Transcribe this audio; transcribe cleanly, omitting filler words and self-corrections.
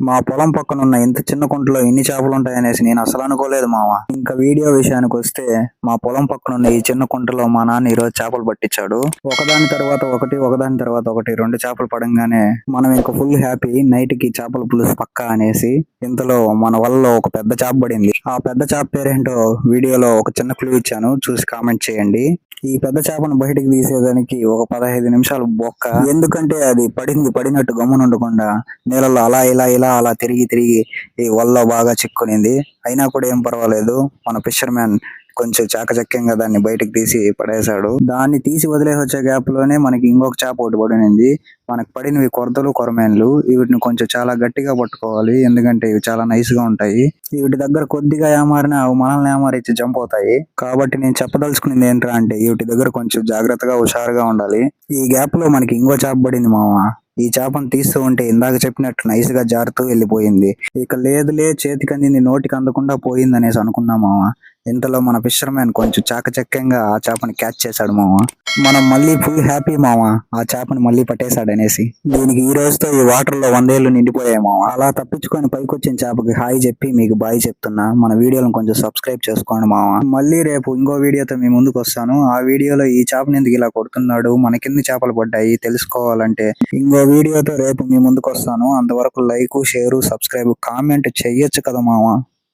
మా పొలం పక్కన ఉన్న ఇంత చిన్న కుంటలో ఇన్ని చేపలు ఉంటాయనేసి నేను అసలు అనుకోలేదు మామ. ఇంకా వీడియో విషయానికి వస్తే మా పొలం పక్కన ఉన్న ఈ చిన్న కుంటలో మా నాన్న ఈరోజు చేపలు పట్టించాడు. ఒకదాని తర్వాత ఒకటి 2 చేపలు పడంగానే మనం ఇంకా ఫుల్ హ్యాపీ. నైట్ కి చేపల పులుసు పక్కా అనేసి ఇంతలో మన వల్ల ఒక పెద్ద చేప పడింది. ఆ పెద్ద చేప పేరేంటో వీడియోలో ఒక చిన్న క్లూ ఇచ్చాను, చూసి కామెంట్ చేయండి. ఈ పెద్ద చేపను బయటికి తీసేదానికి ఒక 15 నిమిషాలు బొక్క. ఎందుకంటే అది పడినట్టు గమ్మునుండకుండా నీళ్ళలో అలా తిరిగి ఈ వల్ల బాగా చిక్కునింది. అయినా కూడా ఏం పర్వాలేదు, మన ఫిషర్ మ్యాన్ కొంచెం చాకచక్యంగా దాన్ని బయటకు తీసి పడేశాడు. దాన్ని తీసి వదిలేసి వచ్చే గ్యాప్ లోనే మనకి ఇంకొక చేప ఒకటి పడినింది. మనకు పడినవి కొరతలు కొరమేన్లు. వీటిని కొంచెం చాలా గట్టిగా పట్టుకోవాలి, ఎందుకంటే ఇవి చాలా నైస్ గా ఉంటాయి. వీటి దగ్గర కొద్దిగా ఏమారినా అవి మనల్ని ఏమారిచ్చి చంపుతాయి. కాబట్టి నేను చెప్పదలుచుకునేది ఏంట్రా అంటే వీటి దగ్గర కొంచెం జాగ్రత్తగా హుషారుగా ఉండాలి. ఈ గ్యాప్ లో మనకి ఇంకో చేప పడింది మామ. ఈ చేపను తీస్తూ ఉంటే ఇందాక చెప్పినట్టు నైస్ గా జారుతూ వెళ్ళిపోయింది. ఇక లేదులే, చేతికి అందింది నోటికి అందకుండా పోయింది అనేసి అనుకున్నాం మామ. ఇంతలో మన ఫిషర్ మ్యాన్ కొంచెం చాకచక్యంగా ఆ చేపని క్యాచ్ చేశాడు మామ. మనం మళ్ళీ ఫుల్ హ్యాపీ మామ, ఆ చేపని మళ్ళీ పట్టేశాడు అనేసి. దీనికి ఈ రోజుతో ఈ వాటర్ లో 100 ఏళ్ళు నిండిపోయాయి మామ. అలా తప్పించుకొని పైకొచ్చిన చేపకి హాయ్ చెప్పి మీకు బాయ్ చెప్తున్నా. మన వీడియోలను కొంచెం సబ్స్క్రైబ్ చేసుకోండి మామ. మళ్ళీ రేపు ఇంకో వీడియోతో మీ ముందుకు వస్తాను. ఆ వీడియోలో ఈ చేపని ఎందుకు ఇలా కొడుతున్నాడు, మనకెన్ని చేపలు పడ్డాయి తెలుసుకోవాలంటే ఇంకో వీడియోతో రేపు మీ ముందుకు వస్తాను. అంతవరకు లైక్, షేర్, సబ్స్క్రైబ్, కామెంట్ చెయ్యొచ్చు కదా మామ.